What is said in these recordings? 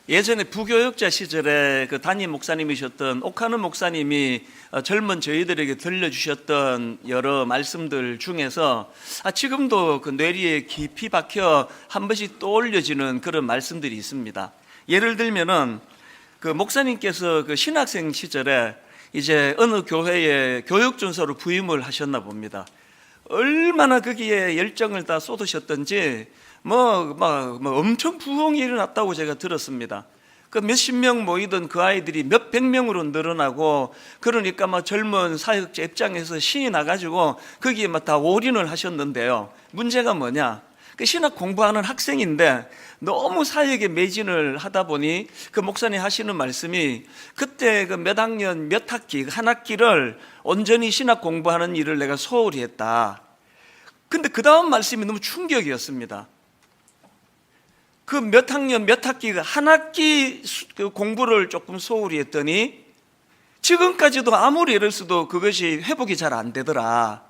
예전에 부교역자 시절에 그 담임 목사님이셨던 옥하는 목사님이 젊은 저희들에게 들려주셨던 여러 말씀들 중에서 지금도 그 뇌리에 깊이 박혀 한 번씩 떠올려지는 그런 말씀들이 있습니다. 예를 들면은 그 목사님께서 그 신학생 시절에 이제 어느 교회에 교육준사로 부임을 하셨나 봅니다. 얼마나 거기에 열정을 다 쏟으셨던지 엄청 부흥이 일어났다고 제가 들었습니다. 그 몇십 명 모이던 그 아이들이 몇백 명으로 늘어나고, 그러니까 젊은 사역자 입장에서 신이 나가지고 거기에 다 올인을 하셨는데요. 문제가 뭐냐? 그 신학 공부하는 학생인데 너무 사역에 매진을 하다 보니 그 목사님 하시는 말씀이, 그때 그 몇 학년 몇 학기 한 학기를 온전히 신학 공부하는 일을 내가 소홀히 했다. 근데 그 다음 말씀이 너무 충격이었습니다. 그 몇 학년 몇 학기가 한 학기 공부를 조금 소홀히 했더니 지금까지도 아무리 애를 써도 그것이 회복이 잘 안 되더라.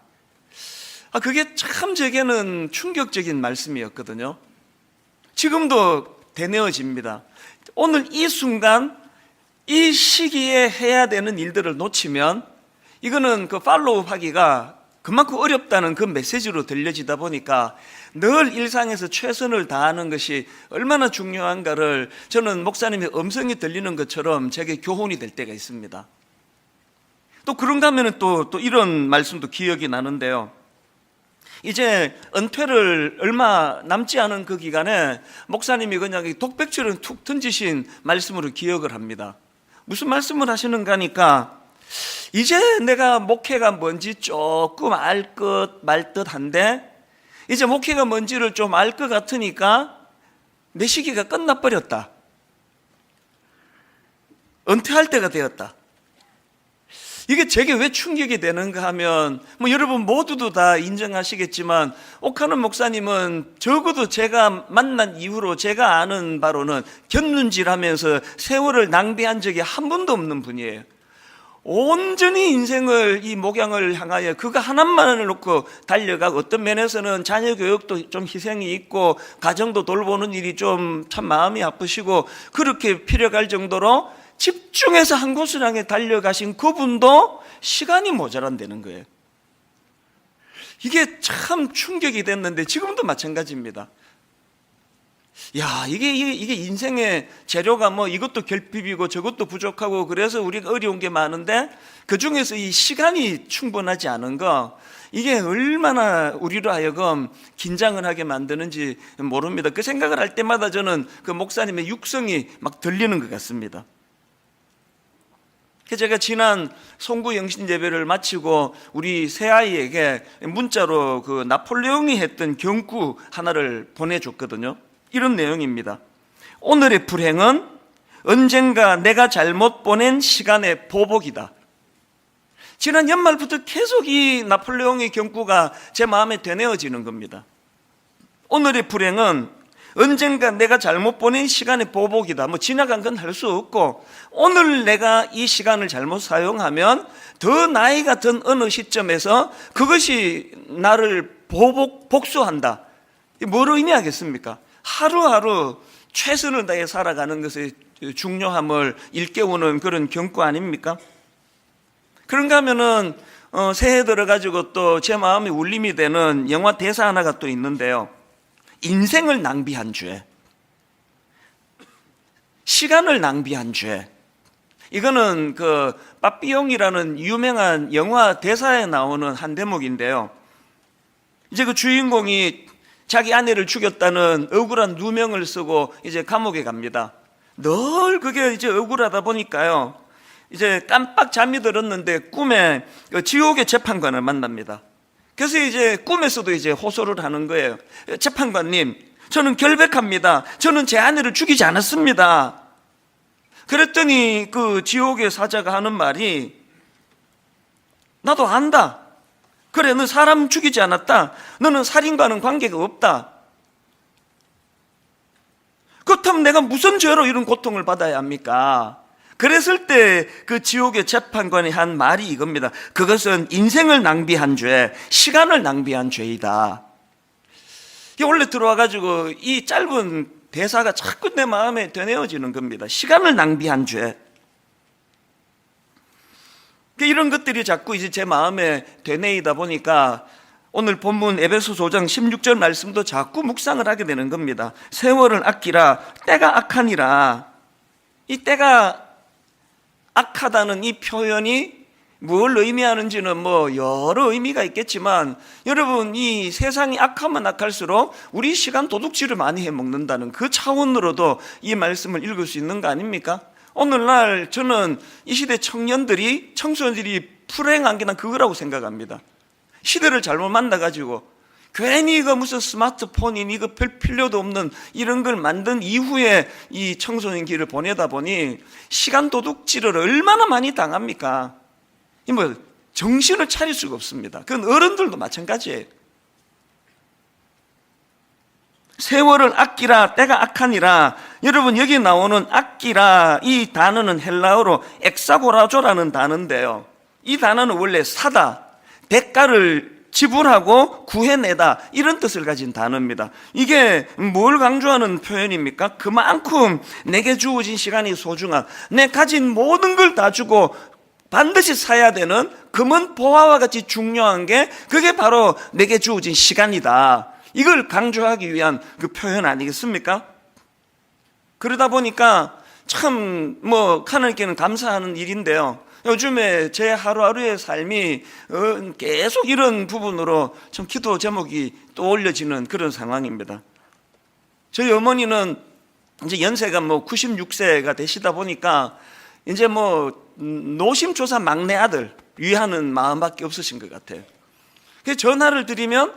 그게 참 제게는 충격적인 말씀이었거든요. 지금도 되뇌어집니다. 오늘 이 순간 이 시기에 해야 되는 일들을 놓치면 이거는 그 팔로우 하기가 그만큼 어렵다는 그 메시지로 들려지다 보니까 늘 일상에서 최선을 다하는 것이 얼마나 중요한가를 저는 목사님의 음성이 들리는 것처럼 제게 교훈이 될 때가 있습니다. 또 그런가 하면 또 이런 말씀도 기억이 나는데요. 이제 은퇴를 얼마 남지 않은 그 기간에 목사님이 그냥 독백처럼 툭 던지신 말씀으로 기억을 합니다. 무슨 말씀을 하시는가 하니까, 이제 내가 목회가 뭔지 조금 알 것 말 듯한데 이제 목회가 뭔지를 좀 알 것 같으니까 내 시기가 끝나버렸다. 은퇴할 때가 되었다. 이게 제게 왜 충격이 되는가 하면 여러분 모두도 다 인정하시겠지만 옥하는 목사님은 적어도 제가 만난 이후로 제가 아는 바로는 곁눈질하면서 세월을 낭비한 적이 한 번도 없는 분이에요. 온전히 인생을 이 목양을 향하여 그거 하나만을 놓고 달려가고, 어떤 면에서는 자녀 교육도 좀 희생이 있고 가정도 돌보는 일이 좀 참 마음이 아프시고 그렇게 필요할 정도로 집중해서 한 곳을 향해 달려가신 그분도 시간이 모자란다는 거예요. 이게 참 충격이 됐는데 지금도 마찬가지입니다. 이게 인생의 재료가 이것도 결핍이고 저것도 부족하고 그래서 우리가 어려운 게 많은데 그 중에서 이 시간이 충분하지 않은 거, 이게 얼마나 우리로 하여금 긴장을 하게 만드는지 모릅니다. 그 생각을 할 때마다 저는 그 목사님의 육성이 막 들리는 것 같습니다. 제가 지난 송구 영신 예배를 마치고 우리 새아이에게 문자로 그 나폴레옹이 했던 경구 하나를 보내줬거든요. 이런 내용입니다. 오늘의 불행은 언젠가 내가 잘못 보낸 시간의 보복이다. 지난 연말부터 계속 이 나폴레옹의 경구가 제 마음에 되뇌어지는 겁니다. 오늘의 불행은 언젠가 내가 잘못 보낸 시간의 보복이다. 지나간 건 할 수 없고 오늘 내가 이 시간을 잘못 사용하면 더 나이가 든 어느 시점에서 그것이 나를 복수한다. 뭐로 의미하겠습니까? 하루하루 최선을 다해 살아가는 것의 중요함을 일깨우는 그런 경고 아닙니까? 그런가 하면은 새해 들어가지고 또 제 마음에 울림이 되는 영화 대사 하나가 또 있는데요. 인생을 낭비한 죄, 시간을 낭비한 죄. 이거는 그 빠삐용이라는 유명한 영화 대사에 나오는 한 대목인데요. 이제 그 주인공이 자기 아내를 죽였다는 억울한 누명을 쓰고 이제 감옥에 갑니다. 늘 그게 이제 억울하다 보니까요. 이제 깜빡 잠이 들었는데 꿈에 그 지옥의 재판관을 만납니다. 그래서 이제 꿈에서도 이제 호소를 하는 거예요. 재판관님, 저는 결백합니다. 저는 제 아내를 죽이지 않았습니다. 그랬더니 그 지옥의 사자가 하는 말이, 나도 안다. 그래, 너 사람 죽이지 않았다. 너는 살인과는 관계가 없다. 그렇다면 내가 무슨 죄로 이런 고통을 받아야 합니까? 그랬을 때 그 지옥의 재판관이 한 말이 이겁니다. 그것은 인생을 낭비한 죄, 시간을 낭비한 죄이다. 원래 들어와가지고 이 짧은 대사가 자꾸 내 마음에 되뇌어지는 겁니다. 시간을 낭비한 죄. 이런 것들이 자꾸 이제 제 마음에 되뇌이다 보니까 오늘 본문 에베소서 5장 16절 말씀도 자꾸 묵상을 하게 되는 겁니다. 세월을 아끼라 때가 악하니라. 이 때가 악하다는 이 표현이 뭘 의미하는지는 여러 의미가 있겠지만, 여러분, 이 세상이 악하면 악할수록 우리 시간 도둑질을 많이 해먹는다는 그 차원으로도 이 말씀을 읽을 수 있는 거 아닙니까? 오늘날 저는 이 시대 청소년들이 불행한 게 난 그거라고 생각합니다. 시대를 잘못 만나가지고 괜히 이거 무슨 스마트폰이니 이거 별 필요도 없는 이런 걸 만든 이후에 이 청소년 길을 보내다 보니 시간 도둑질을 얼마나 많이 당합니까? 정신을 차릴 수가 없습니다. 그건 어른들도 마찬가지예요. 세월을 아끼라 때가 악하니라. 여러분, 여기 나오는 아끼라 이 단어는 헬라어로 엑사고라조라는 단어인데요, 이 단어는 원래 사다, 대가를 지불하고 구해내다, 이런 뜻을 가진 단어입니다. 이게 뭘 강조하는 표현입니까? 그만큼 내게 주어진 시간이 소중한, 내 가진 모든 걸 다 주고 반드시 사야 되는 금은 보화와 같이 중요한 게 그게 바로 내게 주어진 시간이다. 이걸 강조하기 위한 그 표현 아니겠습니까? 그러다 보니까 참 하나님께는 감사하는 일인데요, 요즘에 제 하루하루의 삶이 계속 이런 부분으로 좀 기도 제목이 떠올려지는 그런 상황입니다. 저희 어머니는 이제 연세가 96세가 되시다 보니까 이제 노심초사 막내 아들 위하는 마음밖에 없으신 것 같아요. 그래서 전화를 드리면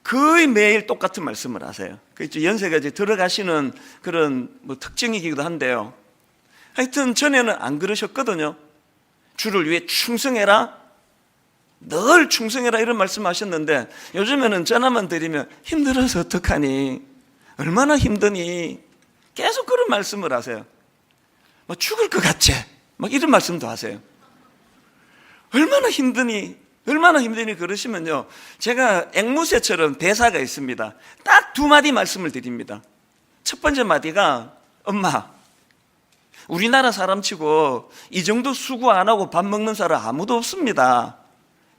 거의 매일 똑같은 말씀을 하세요. 연세가 이제 들어가시는 그런 특징이기도 한데요, 하여튼 전에는 안 그러셨거든요. 주를 위해 충성해라, 늘 충성해라, 이런 말씀하셨는데 요즘에는 전화만 드리면 힘들어서 어떡하니, 얼마나 힘드니, 계속 그런 말씀을 하세요. 죽을 것 같지, 이런 말씀도 하세요. 얼마나 힘드니 그러시면요, 제가 앵무새처럼 대사가 있습니다. 딱 두 마디 말씀을 드립니다. 첫 번째 마디가, 엄마, 우리나라 사람치고 이 정도 수고 안 하고 밥 먹는 사람 아무도 없습니다.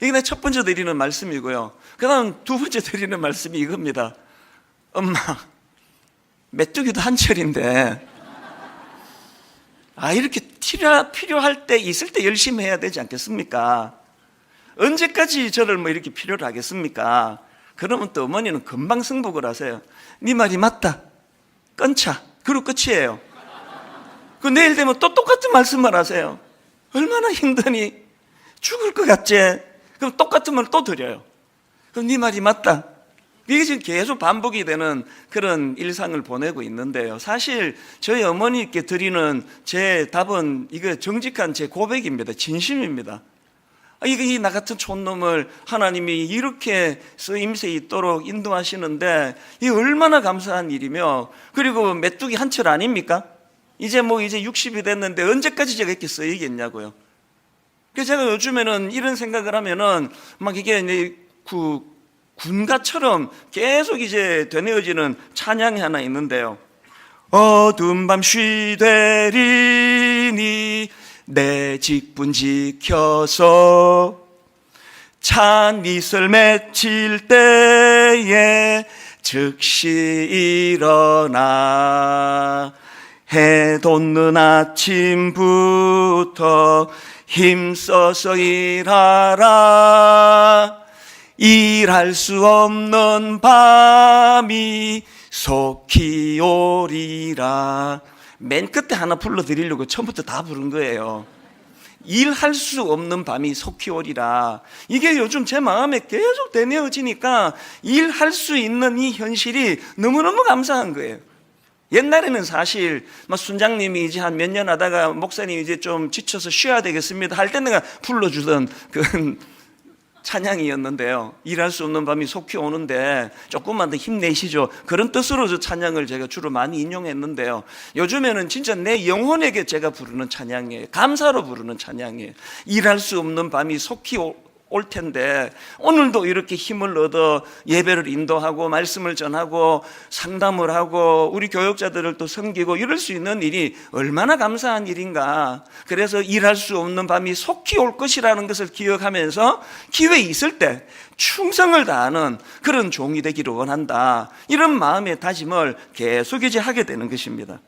이게 내 첫 번째 드리는 말씀이고요. 그 다음 두 번째 드리는 말씀이 이겁니다. 엄마, 메뚜기도 한철인데 이렇게 필요할 때 있을 때 열심히 해야 되지 않겠습니까? 언제까지 저를 이렇게 필요로 하겠습니까? 그러면 또 어머니는 금방 승복을 하세요. 네 말이 맞다, 끊자, 그리고 끝이에요. 그 내일 되면 또 똑같은 말씀을 하세요. 얼마나 힘드니, 죽을 것 같지? 그럼 똑같은 말을 또 드려요. 그럼 네 말이 맞다. 이게 지금 계속 반복이 되는 그런 일상을 보내고 있는데요, 사실 저희 어머니께 드리는 제 답은 이거 정직한 제 고백입니다. 진심입니다. 이게 나 같은 촌놈을 하나님이 이렇게 쓰임새 있도록 인도하시는데 이게 얼마나 감사한 일이며, 그리고 메뚜기 한철 아닙니까? 이제 60이 됐는데 언제까지 제가 이렇게 쓰이겠냐고요. 그래서 제가 요즘에는 이런 생각을 하면은 이게 군가처럼 계속 이제 되뇌어지는 찬양이 하나 있는데요. 어두운 밤 쉬되리니 내 직분 지켜서 찬 이슬 맺힐 때에 즉시 일어나 해 돋는 아침부터 힘써서 일하라. 일할 수 없는 밤이 속히 오리라. 맨 끝에 하나 불러드리려고 처음부터 다 부른 거예요. 일할 수 없는 밤이 속히 오리라. 이게 요즘 제 마음에 계속 되뇌어지니까 일할 수 있는 이 현실이 너무너무 감사한 거예요. 옛날에는 사실 순장님이 이제 한 몇 년 하다가 목사님이 이제 좀 지쳐서 쉬어야 되겠습니다 할 때 내가 불러주던 그 찬양이었는데요, 일할 수 없는 밤이 속히 오는데 조금만 더 힘내시죠, 그런 뜻으로 저 찬양을 제가 주로 많이 인용했는데요, 요즘에는 진짜 내 영혼에게 제가 부르는 찬양이에요. 감사로 부르는 찬양이에요. 일할 수 없는 밤이 속히 올 텐데 오늘도 이렇게 힘을 얻어 예배를 인도하고 말씀을 전하고 상담을 하고 우리 교역자들을 또 섬기고 이럴 수 있는 일이 얼마나 감사한 일인가. 그래서 일할 수 없는 밤이 속히 올 것이라는 것을 기억하면서 기회 있을 때 충성을 다하는 그런 종이 되기를 원한다. 이런 마음의 다짐을 계속 이제 하게 되는 것입니다.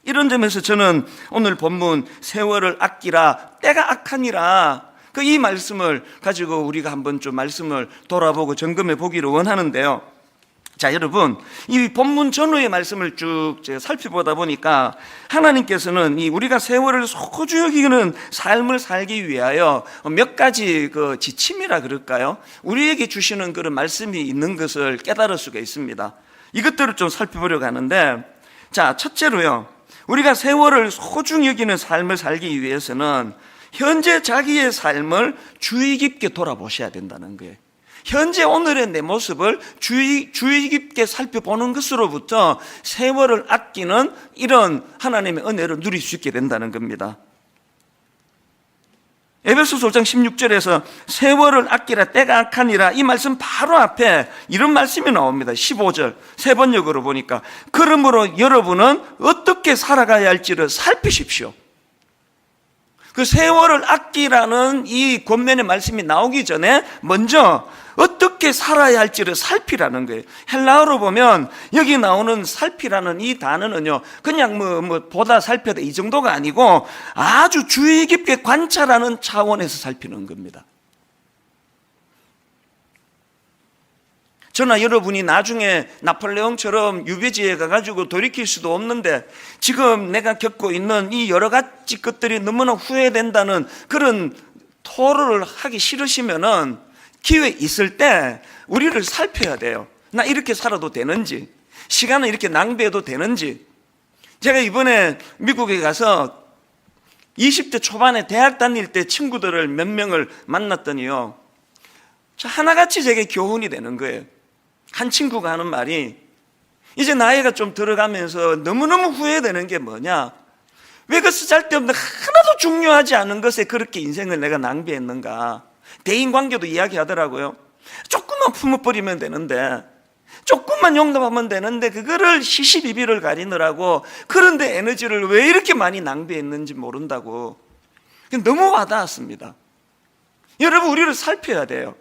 이런 점에서 저는 오늘 본문 세월을 아끼라 때가 악하니라 이 말씀을 가지고 우리가 한번 좀 말씀을 돌아보고 점검해 보기를 원하는데요. 자, 여러분, 이 본문 전후의 말씀을 쭉 살펴보다 보니까 하나님께서는 이 우리가 세월을 소중히 여기는 삶을 살기 위하여 몇 가지 그 지침이라 그럴까요? 우리에게 주시는 그런 말씀이 있는 것을 깨달을 수가 있습니다. 이것들을 좀 살펴보려고 하는데, 자, 첫째로요, 우리가 세월을 소중히 여기는 삶을 살기 위해서는 현재 자기의 삶을 주의 깊게 돌아보셔야 된다는 거예요. 현재 오늘의 내 모습을 주의 깊게 살펴보는 것으로부터 세월을 아끼는 이런 하나님의 은혜를 누릴 수 있게 된다는 겁니다. 에베소서 5장 16절에서 세월을 아끼라 때가 악하니라 이 말씀 바로 앞에 이런 말씀이 나옵니다. 15절 세 번역으로 보니까 그러므로 여러분은 어떻게 살아가야 할지를 살피십시오. 그 세월을 아끼라는 이 권면의 말씀이 나오기 전에 먼저 어떻게 살아야 할지를 살피라는 거예요. 헬라어로 보면 여기 나오는 살피라는 이 단어는요, 그냥 보다 살펴다 이 정도가 아니고 아주 주의 깊게 관찰하는 차원에서 살피는 겁니다. 저나 여러분이 나중에 나폴레옹처럼 유배지에 가가지고 돌이킬 수도 없는데 지금 내가 겪고 있는 이 여러 가지 것들이 너무나 후회된다는 그런 토로를 하기 싫으시면은 기회 있을 때 우리를 살펴야 돼요. 나 이렇게 살아도 되는지, 시간을 이렇게 낭비해도 되는지. 제가 이번에 미국에 가서 20대 초반에 대학 다닐 때 친구들을 몇 명을 만났더니요, 하나같이 제게 교훈이 되는 거예요. 한 친구가 하는 말이 이제 나이가 좀 들어가면서 너무너무 후회되는 게 뭐냐, 왜 그 쓰잘데없는 하나도 중요하지 않은 것에 그렇게 인생을 내가 낭비했는가. 대인관계도 이야기하더라고요. 조금만 품어버리면 되는데, 조금만 용납하면 되는데 그거를 시시비비를 가리느라고 그런데 에너지를 왜 이렇게 많이 낭비했는지 모른다고. 너무 와닿았습니다. 여러분, 우리를 살펴야 돼요.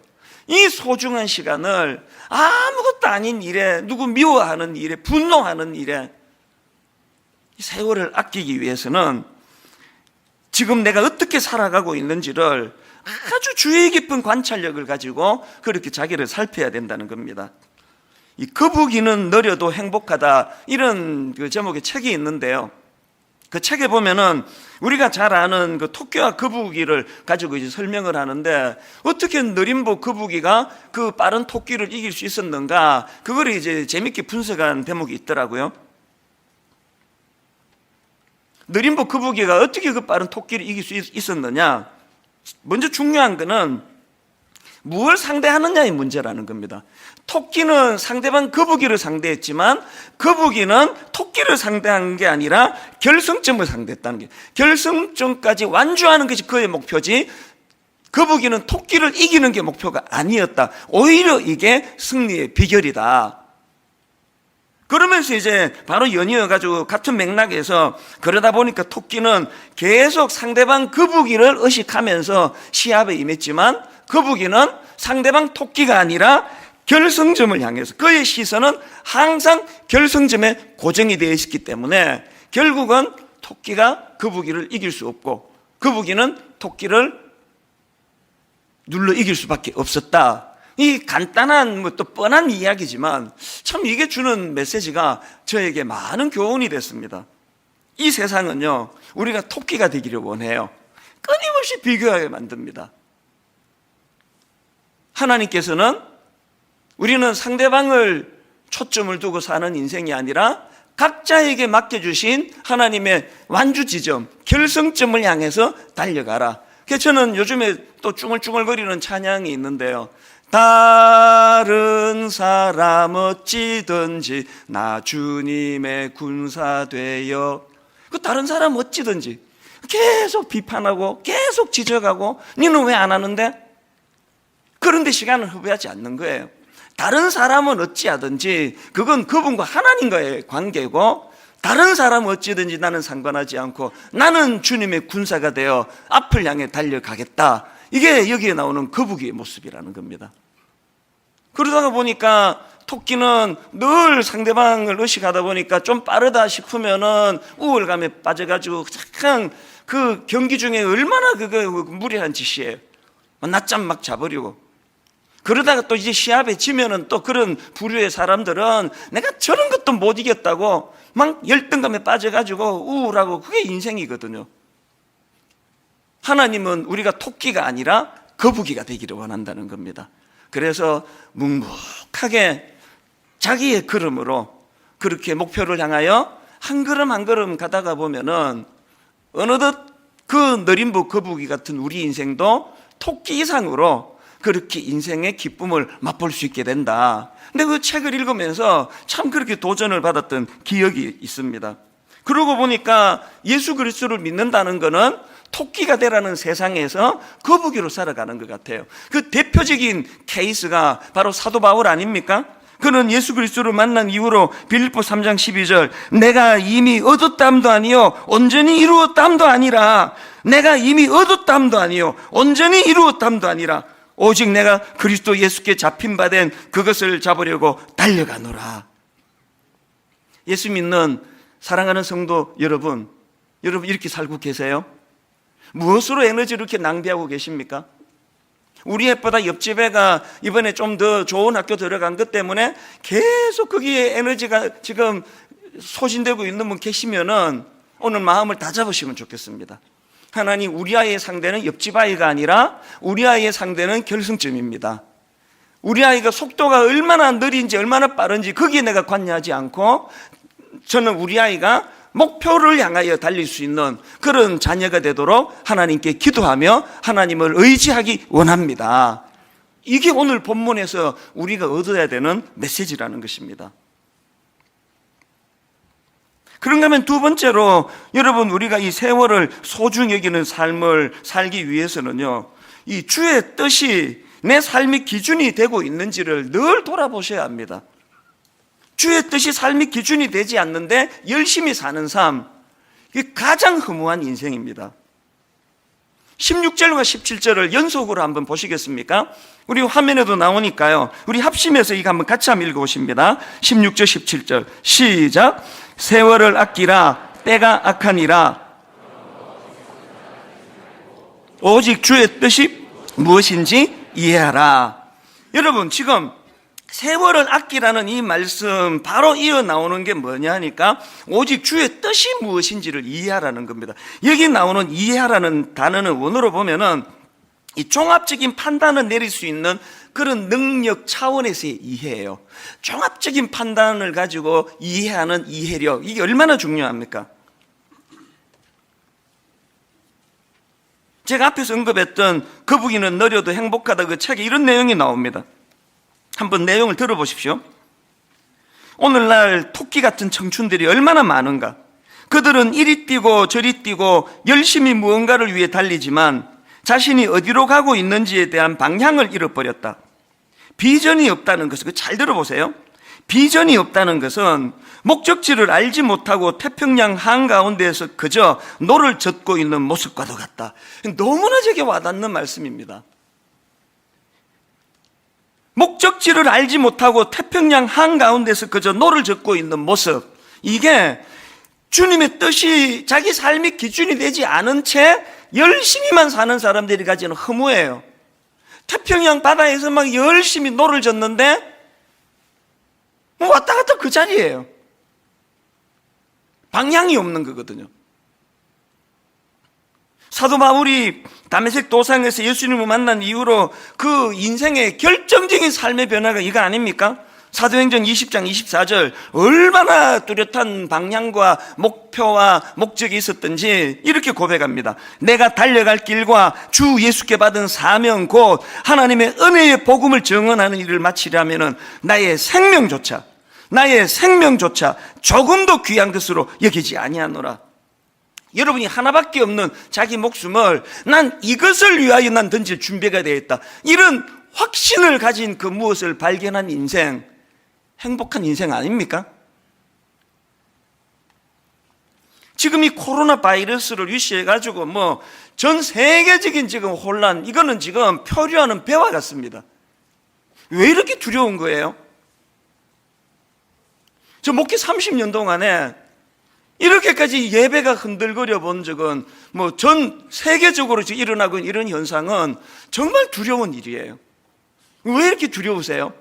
이 소중한 시간을 아무것도 아닌 일에, 누구 미워하는 일에, 분노하는 일에, 세월을 아끼기 위해서는 지금 내가 어떻게 살아가고 있는지를 아주 주의 깊은 관찰력을 가지고 그렇게 자기를 살펴야 된다는 겁니다. 이 거북이는 느려도 행복하다, 이런 그 제목의 책이 있는데요. 그 책에 보면은 우리가 잘 아는 그 토끼와 거북이를 가지고 이제 설명을 하는데, 어떻게 느림보 거북이가 그 빠른 토끼를 이길 수 있었는가, 그거를 이제 재밌게 분석한 대목이 있더라고요. 느림보 거북이가 어떻게 그 빠른 토끼를 이길 수 있었느냐, 먼저 중요한 거는 무엇을 상대하느냐의 문제라는 겁니다. 토끼는 상대방 거북이를 상대했지만 거북이는 토끼를 상대한 게 아니라 결승점을 상대했다는 게, 결승점까지 완주하는 것이 그의 목표지 거북이는 토끼를 이기는 게 목표가 아니었다. 오히려 이게 승리의 비결이다. 그러면서 이제 바로 연이어가지고 같은 맥락에서 그러다 보니까 토끼는 계속 상대방 거북이를 의식하면서 시합에 임했지만 거북이는 상대방 토끼가 아니라 결승점을 향해서 그의 시선은 항상 결승점에 고정이 되어 있었기 때문에 결국은 토끼가 거북이를 이길 수 없고 거북이는 토끼를 눌러 이길 수밖에 없었다. 이 간단한 또 뻔한 이야기지만 참 이게 주는 메시지가 저에게 많은 교훈이 됐습니다. 이 세상은요, 우리가 토끼가 되기를 원해요. 끊임없이 비교하게 만듭니다. 하나님께서는 우리는 상대방을 초점을 두고 사는 인생이 아니라 각자에게 맡겨주신 하나님의 완주 지점, 결승점을 향해서 달려가라. 그래서 저는 요즘에 또 쭝얼쭝얼거리는 찬양이 있는데요. 다른 사람 어찌든지 나 주님의 군사 되어. 그 다른 사람 어찌든지 계속 비판하고 계속 지적하고, 너는 왜 안 하는데? 그런데 시간을 허비하지 않는 거예요. 다른 사람은 어찌하든지 그건 그분과 하나님과의 관계고, 다른 사람은 어찌든지 나는 상관하지 않고 나는 주님의 군사가 되어 앞을 향해 달려가겠다. 이게 여기에 나오는 거북이의 모습이라는 겁니다. 그러다가 보니까 토끼는 늘 상대방을 의식하다 보니까 좀 빠르다 싶으면은 우월감에 빠져가지고 잠깐 그 경기 중에 얼마나 그거 무리한 짓이에요. 낮잠 막 자버리고. 그러다가 또 이제 시합에 지면은 또 그런 부류의 사람들은 내가 저런 것도 못 이겼다고 막 열등감에 빠져가지고 우울하고, 그게 인생이거든요. 하나님은 우리가 토끼가 아니라 거북이가 되기를 원한다는 겁니다. 그래서 묵묵하게 자기의 걸음으로 그렇게 목표를 향하여 한 걸음 한 걸음 가다가 보면은 어느덧 그 느림부 거북이 같은 우리 인생도 토끼 이상으로 그렇게 인생의 기쁨을 맛볼 수 있게 된다. 근데 그 책을 읽으면서 참 그렇게 도전을 받았던 기억이 있습니다. 그러고 보니까 예수 그리스도를 믿는다는 것은 토끼가 되라는 세상에서 거북이로 살아가는 것 같아요. 그 대표적인 케이스가 바로 사도 바울 아닙니까? 그는 예수 그리스도를 만난 이후로 빌립보 3장 12절 내가 이미 얻었담도 아니요 온전히 이루었담도 아니라, 내가 이미 얻었담도 아니요 온전히 이루었담도 아니라 오직 내가 그리스도 예수께 잡힌 바 된 그것을 잡으려고 달려가노라. 예수 믿는 사랑하는 성도 여러분 이렇게 살고 계세요? 무엇으로 에너지를 이렇게 낭비하고 계십니까? 우리 애보다 옆집 애가 이번에 좀 더 좋은 학교 들어간 것 때문에 계속 거기에 에너지가 지금 소진되고 있는 분 계시면은 오늘 마음을 다 잡으시면 좋겠습니다. 하나님, 우리 아이의 상대는 옆집 아이가 아니라 우리 아이의 상대는 결승점입니다. 우리 아이가 속도가 얼마나 느린지 얼마나 빠른지 거기에 내가 관여하지 않고, 저는 우리 아이가 목표를 향하여 달릴 수 있는 그런 자녀가 되도록 하나님께 기도하며 하나님을 의지하기 원합니다. 이게 오늘 본문에서 우리가 얻어야 되는 메시지라는 것입니다. 그런가 하면 두 번째로, 여러분, 우리가 이 세월을 소중히 여기는 삶을 살기 위해서는요, 이 주의 뜻이 내 삶의 기준이 되고 있는지를 늘 돌아보셔야 합니다. 주의 뜻이 삶의 기준이 되지 않는데 열심히 사는 삶, 이게 가장 허무한 인생입니다. 16절과 17절을 연속으로 한번 보시겠습니까? 우리 화면에도 나오니까요, 우리 합심해서 이거 한번 같이 한번 읽어보십니다. 16절 17절 시작. 세월을 아끼라 때가 악하니라. 오직 주의 뜻이 무엇인지 이해하라. 여러분, 지금 세월을 아끼라는 이 말씀 바로 이어 나오는 게 뭐냐 하니까 오직 주의 뜻이 무엇인지를 이해하라는 겁니다. 여기 나오는 이해하라는 단어는 원어로 보면은 이 종합적인 판단을 내릴 수 있는 그런 능력 차원에서의 이해예요. 종합적인 판단을 가지고 이해하는 이해력, 이게 얼마나 중요합니까? 제가 앞에서 언급했던 거북이는 느려도 행복하다, 그 책에 이런 내용이 나옵니다. 한번 내용을 들어보십시오. 오늘날 토끼 같은 청춘들이 얼마나 많은가. 그들은 이리 뛰고 저리 뛰고 열심히 무언가를 위해 달리지만 자신이 어디로 가고 있는지에 대한 방향을 잃어버렸다. 비전이 없다는 것은, 잘 들어보세요. 비전이 없다는 것은 목적지를 알지 못하고 태평양 한가운데에서 그저 노를 젓고 있는 모습과도 같다. 너무나 제게 와닿는 말씀입니다. 목적지를 알지 못하고 태평양 한가운데서 그저 노를 젓고 있는 모습, 이게 주님의 뜻이 자기 삶의 기준이 되지 않은 채 열심히만 사는 사람들이 가지는 허무예요. 태평양 바다에서 막 열심히 노를 젓는데 뭐 왔다 갔다 그 자리예요. 방향이 없는 거거든요. 사도 바울이 다메섹 도상에서 예수님을 만난 이후로 그 인생의 결정적인 삶의 변화가 이거 아닙니까? 사도행전 20장 24절 얼마나 뚜렷한 방향과 목표와 목적이 있었던지 이렇게 고백합니다. 내가 달려갈 길과 주 예수께 받은 사명 곧 하나님의 은혜의 복음을 증언하는 일을 마치려면 나의 생명조차 조금도 귀한 것으로 여기지 아니하노라. 여러분이 하나밖에 없는 자기 목숨을 난 이것을 위하여 난 던질 준비가 되어 있다, 이런 확신을 가진 그 무엇을 발견한 인생, 행복한 인생 아닙니까? 지금 이 코로나 바이러스를 유시해가지고 전 세계적인 지금 혼란, 이거는 지금 표류하는 배와 같습니다. 왜 이렇게 두려운 거예요? 저 목회 30년 동안에 이렇게까지 예배가 흔들거려 본 적은 전 세계적으로 일어나고 있는 이런 현상은 정말 두려운 일이에요. 왜 이렇게 두려우세요?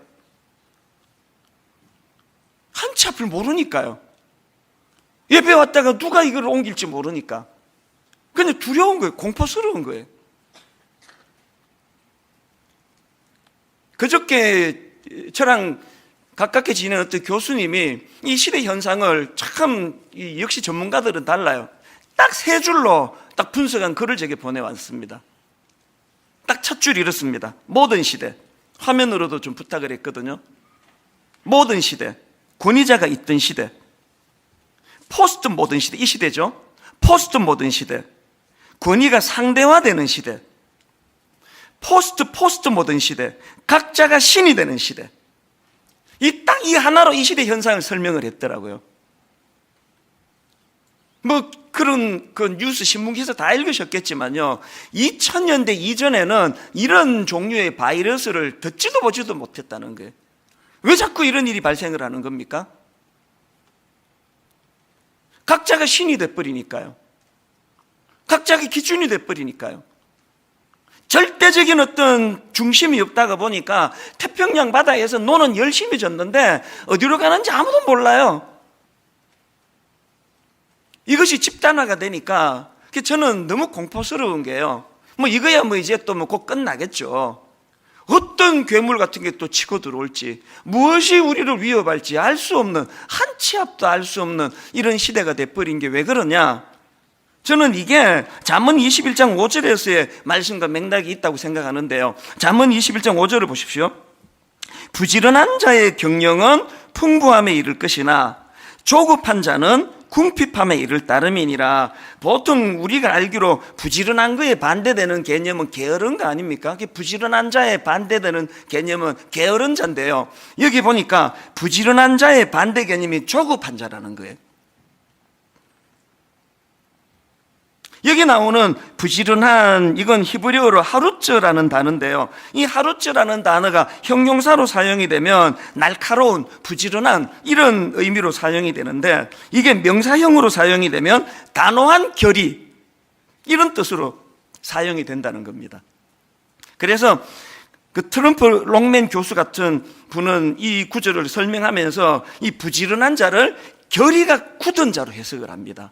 한치 앞을 모르니까요. 예배 왔다가 누가 이걸 옮길지 모르니까. 그냥 두려운 거예요. 공포스러운 거예요. 그저께 저랑 가깝게 지내는 어떤 교수님이 이 시대 현상을 참 역시 전문가들은 달라요. 딱 세 줄로 딱 분석한 글을 제게 보내왔습니다. 딱 첫 줄 이렇습니다. 모든 시대. 화면으로도 좀 부탁을 했거든요. 모든 시대. 권위자가 있던 시대. 포스트 모던 시대. 이 시대죠. 포스트 모던 시대. 권위가 상대화되는 시대. 포스트 모던 시대. 각자가 신이 되는 시대. 딱 이 하나로 이 시대 현상을 설명을 했더라고요. 그런 그 뉴스 신문 기사 다 읽으셨겠지만요, 2000년대 이전에는 이런 종류의 바이러스를 듣지도 보지도 못했다는 거예요. 왜 자꾸 이런 일이 발생을 하는 겁니까? 각자가 신이 돼버리니까요. 각자가 기준이 돼버리니까요. 절대적인 어떤 중심이 없다가 보니까 태평양 바다에서 노는 열심히 졌는데 어디로 가는지 아무도 몰라요. 이것이 집단화가 되니까 저는 너무 공포스러운 게요. 이거야 이제 또 곧 끝나겠죠. 어떤 괴물 같은 게 또 치고 들어올지, 무엇이 우리를 위협할지 알 수 없는, 한 치 앞도 알 수 없는 이런 시대가 돼버린 게 왜 그러냐? 저는 이게 잠언 21장 5절에서의 말씀과 맥락이 있다고 생각하는데요. 잠언 21장 5절을 보십시오. 부지런한 자의 경영은 풍부함에 이를 것이나 조급한 자는 궁핍함에 이를 따름이니라. 보통 우리가 알기로 부지런한 거에 반대되는 개념은 게으른 거 아닙니까? 부지런한 자에 반대되는 개념은 게으른 자인데요, 여기 보니까 부지런한 자의 반대 개념이 조급한 자라는 거예요. 여기 나오는 부지런한, 이건 히브리어로 하루츠라는 단어인데요, 이 하루츠라는 단어가 형용사로 사용이 되면 날카로운, 부지런한 이런 의미로 사용이 되는데, 이게 명사형으로 사용이 되면 단호한 결의, 이런 뜻으로 사용이 된다는 겁니다. 그래서 그 트럼프 롱맨 교수 같은 분은 이 구절을 설명하면서 이 부지런한 자를 결의가 굳은 자로 해석을 합니다.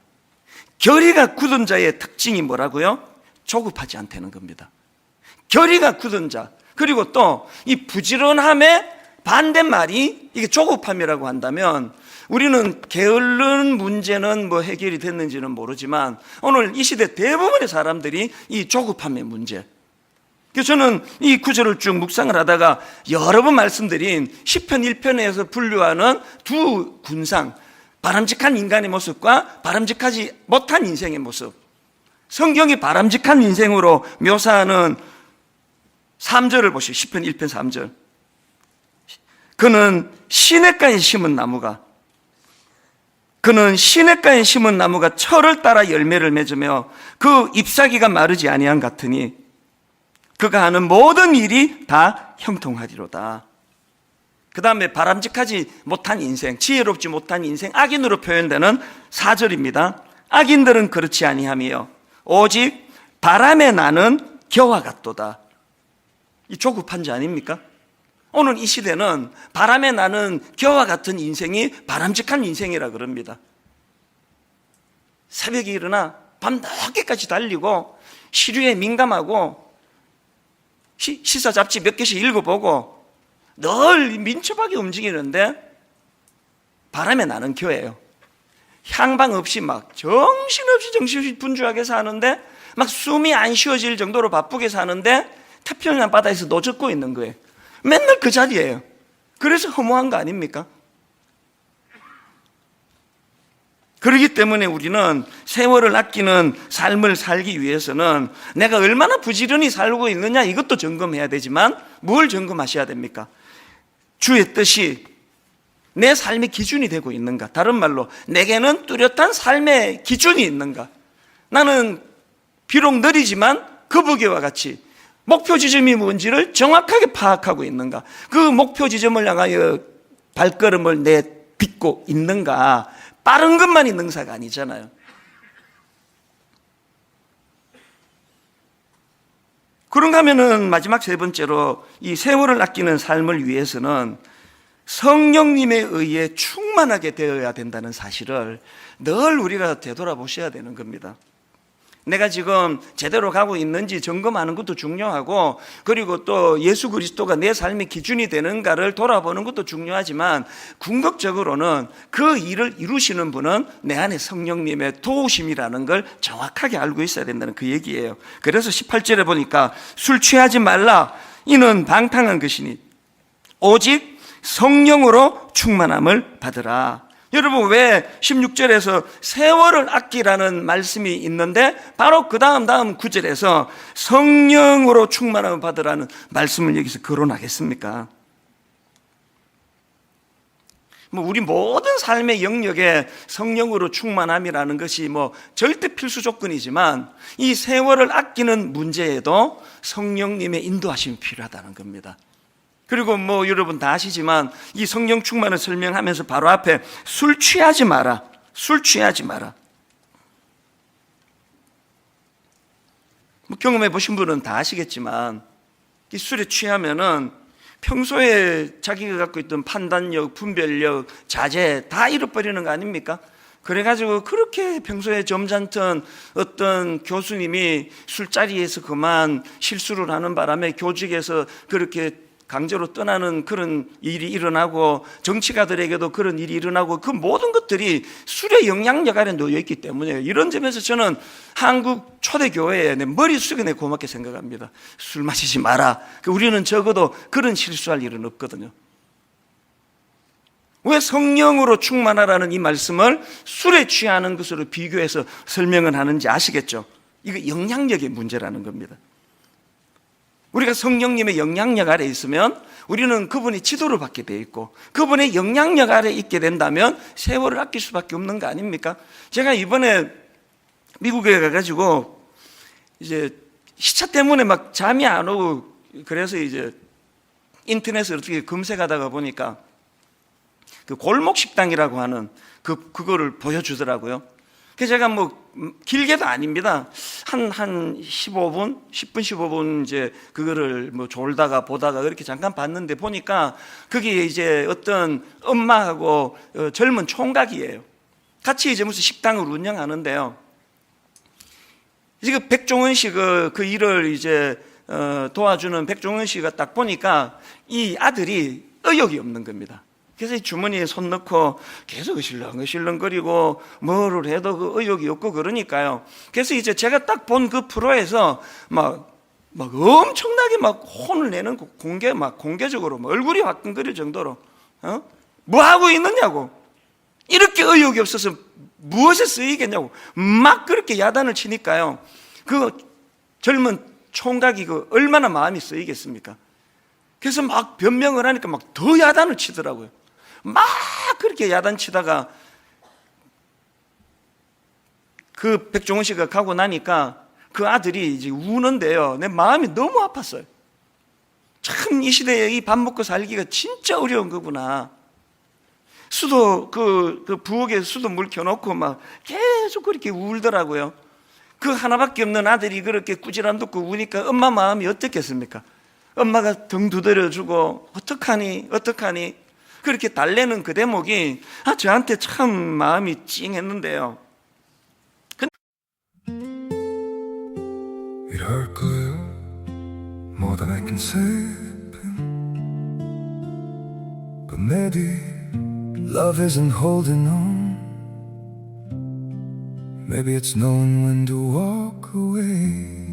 결의가 굳은 자의 특징이 뭐라고요? 조급하지 않다는 겁니다. 결의가 굳은 자, 그리고 또 이 부지런함의 반대말이 이게 조급함이라고 한다면, 우리는 게으른 문제는 해결이 됐는지는 모르지만 오늘 이 시대 대부분의 사람들이 이 조급함의 문제, 그래서 저는 이 구절을 쭉 묵상을 하다가 여러 번 말씀드린 시편 1편에서 분류하는 두 군상, 바람직한 인간의 모습과 바람직하지 못한 인생의 모습, 성경이 바람직한 인생으로 묘사하는 3절을 보시오. 시편 1편 3절. 그는 시냇가에 심은 나무가 철을 따라 열매를 맺으며 그 잎사귀가 마르지 아니한 같으니 그가 하는 모든 일이 다 형통하리로다. 그 다음에 바람직하지 못한 인생, 지혜롭지 못한 인생, 악인으로 표현되는 4절입니다. 악인들은 그렇지 아니하며 오직 바람에 나는 겨와 같도다. 이 조급한 자 아닙니까? 오늘 이 시대는 바람에 나는 겨와 같은 인생이 바람직한 인생이라 그럽니다. 새벽에 일어나 밤 늦게까지 달리고 시류에 민감하고 시사 잡지 몇 개씩 읽어보고 늘 민첩하게 움직이는데 바람에 나는 겨예요. 향방 없이 막 정신없이 분주하게 사는데, 막 숨이 안 쉬어질 정도로 바쁘게 사는데 태평양 바다에서 노젓고 있는 거예요. 맨날 그 자리예요. 그래서 허무한 거 아닙니까? 그렇기 때문에 우리는 세월을 아끼는 삶을 살기 위해서는 내가 얼마나 부지런히 살고 있느냐 이것도 점검해야 되지만 뭘 점검하셔야 됩니까? 주의 뜻이 내 삶의 기준이 되고 있는가? 다른 말로 내게는 뚜렷한 삶의 기준이 있는가? 나는 비록 느리지만 거북이와 같이 목표 지점이 뭔지를 정확하게 파악하고 있는가? 그 목표 지점을 향하여 발걸음을 내딛고 있는가? 빠른 것만이 능사가 아니잖아요. 그런가 하면은 마지막 세 번째로 이 세월을 아끼는 삶을 위해서는 성령님에 의해 충만하게 되어야 된다는 사실을 늘 우리가 되돌아보셔야 되는 겁니다. 내가 지금 제대로 가고 있는지 점검하는 것도 중요하고, 그리고 또 예수 그리스도가 내 삶의 기준이 되는가를 돌아보는 것도 중요하지만, 궁극적으로는 그 일을 이루시는 분은 내 안에 성령님의 도우심이라는 걸 정확하게 알고 있어야 된다는 그 얘기예요. 그래서 18절에 보니까 술 취하지 말라, 이는 방탕한 것이니 오직 성령으로 충만함을 받으라. 여러분, 왜 16절에서 세월을 아끼라는 말씀이 있는데 바로 그 다음 9절에서 성령으로 충만함을 받으라는 말씀을 여기서 거론하겠습니까? 우리 모든 삶의 영역에 성령으로 충만함이라는 것이 절대 필수 조건이지만, 이 세월을 아끼는 문제에도 성령님의 인도하심이 필요하다는 겁니다. 그리고 여러분 다 아시지만 이 성령 충만을 설명하면서 바로 앞에 술 취하지 마라, 술 취하지 마라. 경험해 보신 분은 다 아시겠지만 이 술에 취하면은 평소에 자기가 갖고 있던 판단력, 분별력, 자제 다 잃어버리는 거 아닙니까? 그래가지고 그렇게 평소에 점잖던 어떤 교수님이 술자리에서 그만 실수를 하는 바람에 교직에서 그렇게 강제로 떠나는 그런 일이 일어나고, 정치가들에게도 그런 일이 일어나고, 그 모든 것들이 술의 영향력 아래 놓여 있기 때문에, 이런 점에서 저는 한국 초대교회에 내 머릿속에 내 고맙게 생각합니다. 술 마시지 마라. 우리는 적어도 그런 실수할 일은 없거든요. 왜 성령으로 충만하라는 이 말씀을 술에 취하는 것으로 비교해서 설명을 하는지 아시겠죠? 이거 영향력의 문제라는 겁니다. 우리가 성령님의 영향력 아래 있으면 우리는 그분의 지도를 받게 돼 있고, 그분의 영향력 아래 있게 된다면 세월을 아낄 수밖에 없는 거 아닙니까? 제가 이번에 미국에 가가지고 이제 시차 때문에 막 잠이 안 오고, 그래서 이제 인터넷을 어떻게 검색하다가 보니까 그 골목 식당이라고 하는 그거를 보여주더라고요. 그래서 제가 길게도 아닙니다. 한 10분 15분 이제 그거를 졸다가 보다가 그렇게 잠깐 봤는데, 보니까 거기에 이제 어떤 엄마하고 젊은 총각이에요. 같이 이제 무슨 식당을 운영하는데요. 지금 백종원 씨 그 일을 이제 도와주는 백종원 씨가 딱 보니까 이 아들이 의욕이 없는 겁니다. 그래서 이 주머니에 손 넣고 계속 으실렁거리고 뭐를 해도 그 의욕이 없고 그러니까요. 그래서 이제 제가 딱 본 그 프로에서 막 엄청나게 혼을 내는 공개적으로 얼굴이 화끈거릴 정도로 뭐 하고 있느냐고, 이렇게 의욕이 없어서 무엇에 쓰이겠냐고 막 그렇게 야단을 치니까요. 그 젊은 총각이 얼마나 마음이 쓰이겠습니까? 그래서 막 변명을 하니까 더 야단을 치더라고요. 막 그렇게 야단치다가 그 백종원 씨가 가고 나니까 그 아들이 이제 우는데요. 내 마음이 너무 아팠어요. 참 이 시대에 이 밥 먹고 살기가 진짜 어려운 거구나. 수도 그 부엌에 수도 물 켜놓고 막 계속 그렇게 울더라고요. 그 하나밖에 없는 아들이 그렇게 꾸지람 듣고 우니까 엄마 마음이 어떻겠습니까? 엄마가 등 두드려주고 어떡하니 그렇게 달래는 그 대목이 저한테 참 마음이 찡했는데요. It hurt good, more than I can say. But maybe love isn't holding on. Maybe it's knowing when to walk away.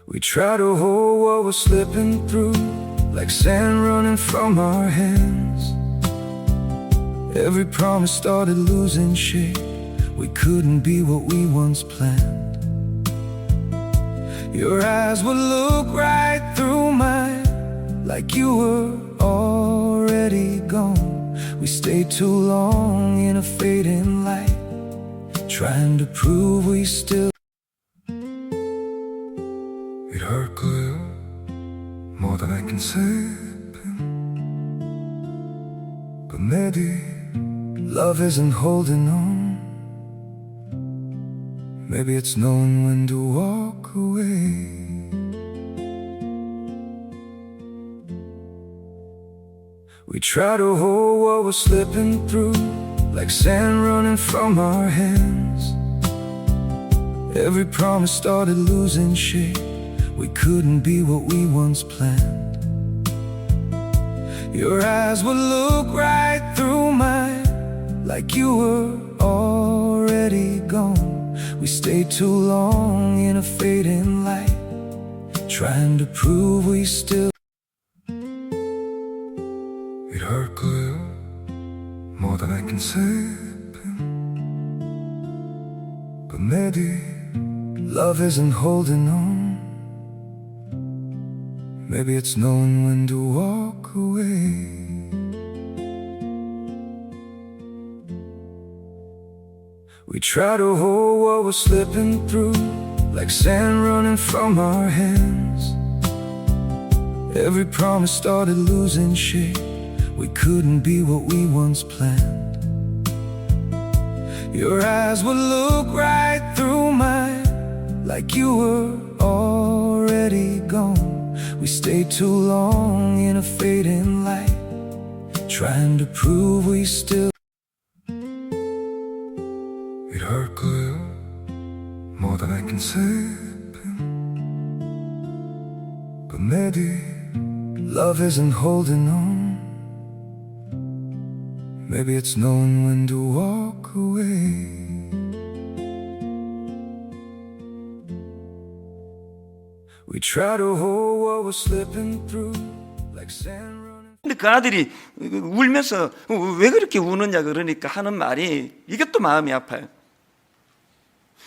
We try to hold what we're slipping through, like sand running from our hands. Every promise started losing shape. We couldn't be what we once planned. Your eyes would look right through mine, like you were already gone. We stayed too long in a fading light, trying to prove we still. It hurt good, more than I can say. But maybe love isn't holding on. Maybe it's knowing when to walk away. We try to hold what we're slipping through, like sand running from our hands. Every promise started losing shape. We couldn't be what we once planned. Your eyes would look right through mine, like you were already gone. We stayed too long in a fading light, trying to prove we still. It hurt good, more than I can say. But maybe love isn't holding on. Maybe it's knowing when to walk away. We try to hold what we're slipping through, like sand running from our hands. Every promise started losing shape. We couldn't be what we once planned. Your eyes would look right through mine, like you were already gone. We stayed too long in a fading light, trying to prove we still. It hurt good, more than I can say. But maybe love isn't holding on. Maybe it's knowing when to walk away. We try to hold what we're slipping through, like sand running. 근데 그 아들이 울면서 왜 그렇게 우느냐 그러니까 하는 말이 이게 또 마음이 아파요.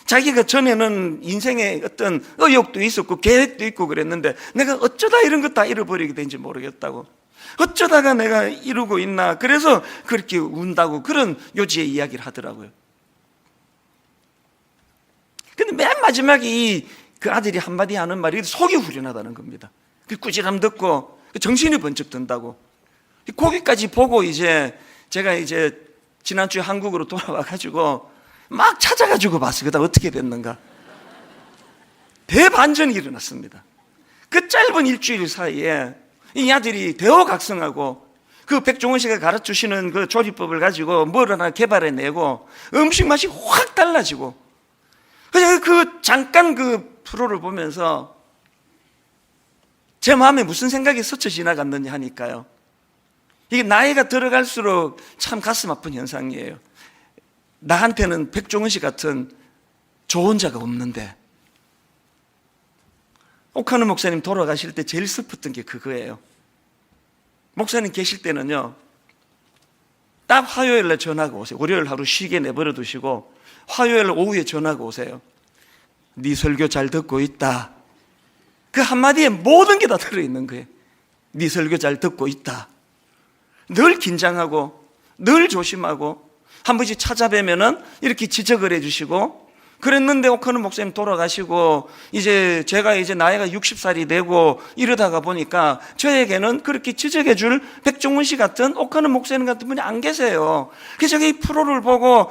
자기가 전에는 인생에 어떤 의욕도 있었고 계획도 있고 그랬는데 내가 어쩌다 이런 거 다 잃어버리게 된지 모르겠다고. 어쩌다가 내가 이루고 있나. 그래서 그렇게 운다고 그런 요지의 이야기를 하더라고요. 근데 맨 마지막에 그 아들이 한마디 하는 말이 속이 후련하다는 겁니다. 그 꾸지람 듣고 정신이 번쩍 든다고. 거기까지 보고 제가 지난주에 한국으로 돌아와가지고 막 찾아가지고 봤어요. 그다음 어떻게 됐는가. 대반전이 일어났습니다. 그 짧은 일주일 사이에 이 아들이 대호각성하고 그 백종원 씨가 가르쳐주시는 그 조리법을 가지고 뭘 하나 개발해내고 음식 맛이 확 달라지고 그냥 그 잠깐 그 프로를 보면서 제 마음에 무슨 생각이 스쳐 지나갔느냐 하니까요. 이게 나이가 들어갈수록 참 가슴 아픈 현상이에요. 나한테는 백종원 씨 같은 좋은 자가 없는데 오카노 목사님 돌아가실 때 제일 슬펐던 게 그거예요. 목사님 계실 때는요, 딱 화요일에 전화가 오세요. 월요일 하루 쉬게 내버려 두시고 화요일 오후에 전화가 오세요. 네 설교 잘 듣고 있다. 그 한마디에 모든 게 다 들어있는 거예요. 네 설교 잘 듣고 있다. 늘 긴장하고 늘 조심하고 한 번씩 찾아뵈면은 이렇게 지적을 해주시고 그랬는데 오카노 목사님 돌아가시고 제가 나이가 60살이 되고 이러다가 보니까 저에게는 그렇게 지적해 줄 백종원 씨 같은 오카노 목사님 같은 분이 안 계세요. 그래서 제가 이 프로를 보고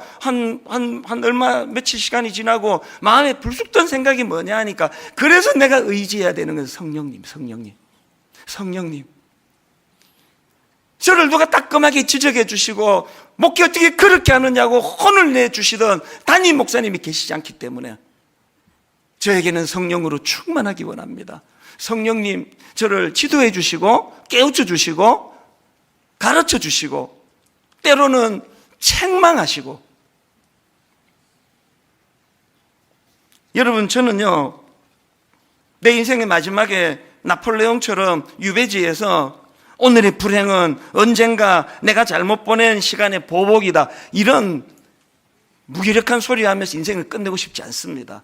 며칠 시간이 지나고 마음에 불쑥 든 생각이 뭐냐 하니까 그래서 내가 의지해야 되는 것은 성령님. 저를 누가 따끔하게 지적해 주시고 목회 어떻게 그렇게 하느냐고 혼을 내주시던 담임 목사님이 계시지 않기 때문에 저에게는 성령으로 충만하기 원합니다. 성령님 저를 지도해 주시고 깨우쳐 주시고 가르쳐 주시고 때로는 책망하시고. 여러분, 저는요 내 인생의 마지막에 나폴레옹처럼 유배지에서 오늘의 불행은 언젠가 내가 잘못 보낸 시간의 보복이다. 이런 무기력한 소리 하면서 인생을 끝내고 싶지 않습니다.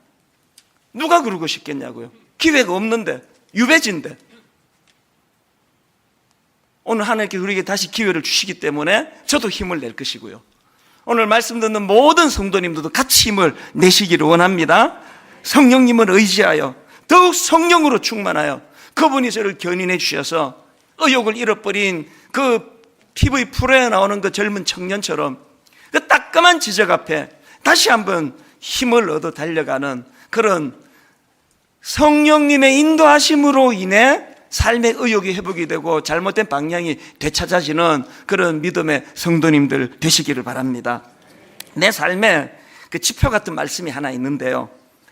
누가 그러고 싶겠냐고요. 기회가 없는데, 유배지인데. 오늘 하나님께 우리에게 다시 기회를 주시기 때문에 저도 힘을 낼 것이고요. 오늘 말씀 듣는 모든 성도님들도 같이 힘을 내시기를 원합니다. 성령님을 의지하여 더욱 성령으로 충만하여 그분이 저를 견인해 주셔서 의욕을 잃어버린 그 TV 프로에 나오는 그 젊은 청년처럼 그 따끔한 지적 앞에 다시 한번 힘을 얻어 달려가는 그런 성령님의 인도하심으로 인해 삶의 의욕이 회복이 되고 잘못된 방향이 되찾아지는 그런 믿음의 성도님들 되시기를 바랍니다. 내 삶에 그 지표 같은 말씀이 하나 있는데요.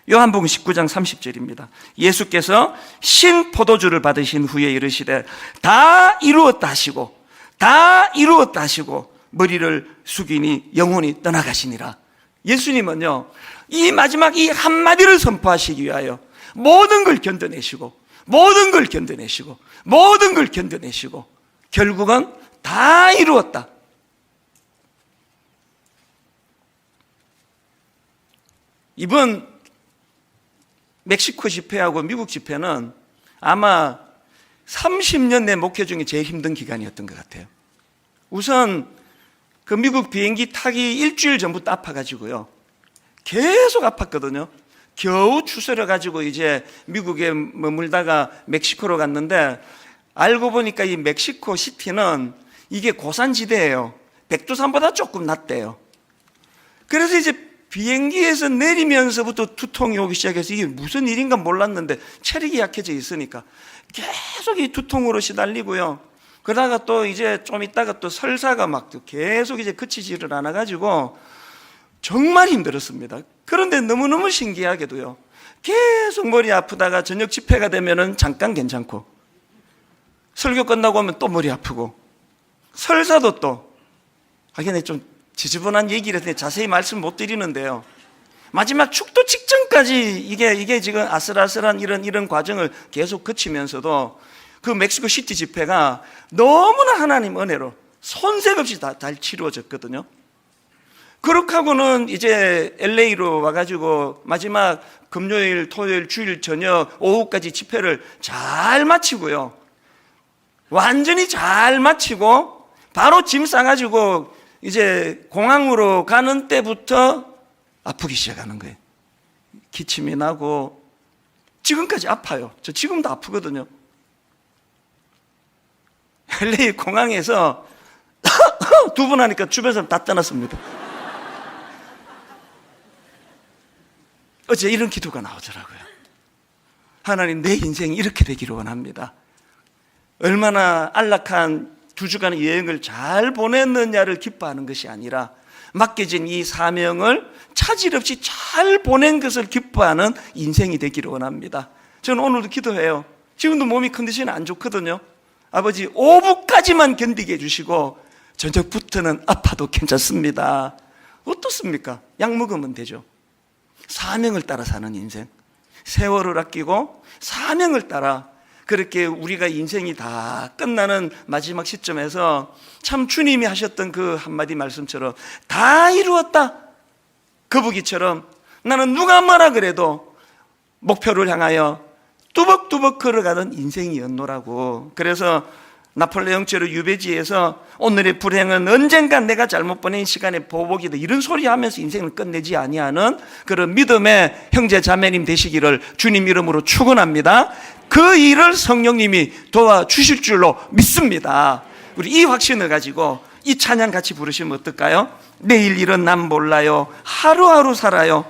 요한복음 19장 30절입니다. 예수께서 신 포도주를 받으신 후에 이르시되 다 이루었다 하시고 다 이루었다 하시고 머리를 숙이니 영혼이 떠나가시니라. 예수님은요, 이 마지막 이 한마디를 선포하시기 위하여 모든 걸 견뎌내시고 모든 걸 견뎌내시고 모든 걸 견뎌내시고 결국은 다 이루었다. 이번 멕시코 집회하고 미국 집회는 아마 30년 내 목회 중에 제일 힘든 기간이었던 것 같아요. 우선 그 미국 비행기 타기 일주일 전부터 아파가지고요. 계속 아팠거든요. 겨우 추스려가지고 이제 미국에 머물다가 멕시코로 갔는데 알고 보니까 이 멕시코 시티는 이게 고산지대예요. 백두산보다 조금 낮대요. 그래서 이제 비행기에서 내리면서부터 두통이 오기 시작해서 이게 무슨 일인가 몰랐는데 체력이 약해져 있으니까 계속 이 두통으로 시달리고요. 그러다가 또 이제 좀 있다가 또 설사가 막 계속 이제 그치지를 않아가지고 정말 힘들었습니다. 그런데 너무너무 신기하게도요. 계속 머리 아프다가 저녁 집회가 되면은 잠깐 괜찮고 설교 끝나고 오면 또 머리 아프고 설사도 또 하긴 좀 지저분한 얘기를 했는데 자세히 말씀 못 드리는데요. 마지막 축도 직전까지 이게 지금 아슬아슬한 이런 과정을 계속 거치면서도 그 멕시코 시티 집회가 너무나 하나님 은혜로 손색 없이 잘 치루어졌거든요. 그렇게 하고는 이제 LA로 와가지고 마지막 금요일, 토요일, 주일 저녁 오후까지 집회를 잘 마치고요. 완전히 잘 마치고 바로 짐 싸가지고 이제 공항으로 가는 때부터 아프기 시작하는 거예요. 기침이 나고 지금까지 아파요. 저 지금도 아프거든요. LA 공항에서 두 번 하니까 주변 사람 다 떠났습니다. 어제 이런 기도가 나오더라고요. 하나님, 내 인생이 이렇게 되기를 원합니다. 얼마나 안락한 2주간의 여행을 잘 보냈느냐를 기뻐하는 것이 아니라 맡겨진 이 사명을 차질 없이 잘 보낸 것을 기뻐하는 인생이 되기를 원합니다. 저는 오늘도 기도해요. 지금도 몸이 컨디션이 안 좋거든요. 아버지, 오후까지만 견디게 해주시고 저녁부터는 아파도 괜찮습니다. 어떻습니까? 약 먹으면 되죠. 사명을 따라 사는 인생, 세월을 아끼고 사명을 따라 그렇게 우리가 인생이 다 끝나는 마지막 시점에서 참 주님이 하셨던 그 한마디 말씀처럼 다 이루었다, 거북이처럼 나는 누가 뭐라 그래도 목표를 향하여 뚜벅뚜벅 걸어가는 인생이었노라고. 그래서 나폴레옹처럼 유배지에서 오늘의 불행은 언젠간 내가 잘못 보낸 시간의 보복이다, 이런 소리 하면서 인생을 끝내지 아니하는 그런 믿음의 형제 자매님 되시기를 주님 이름으로 축원합니다. 그 일을 성령님이 도와주실 줄로 믿습니다. 우리 이 확신을 가지고 이 찬양 같이 부르시면 어떨까요? 내일 일은 난 몰라요, 하루하루 살아요,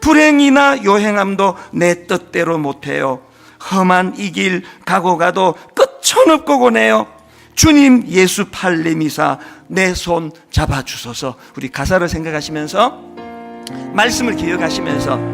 불행이나 요행함도 내 뜻대로 못해요, 험한 이 길 가고 가도 끝천없고 고네요, 주님 예수 팔레미사 내 손 잡아주소서. 우리 가사를 생각하시면서 말씀을 기억하시면서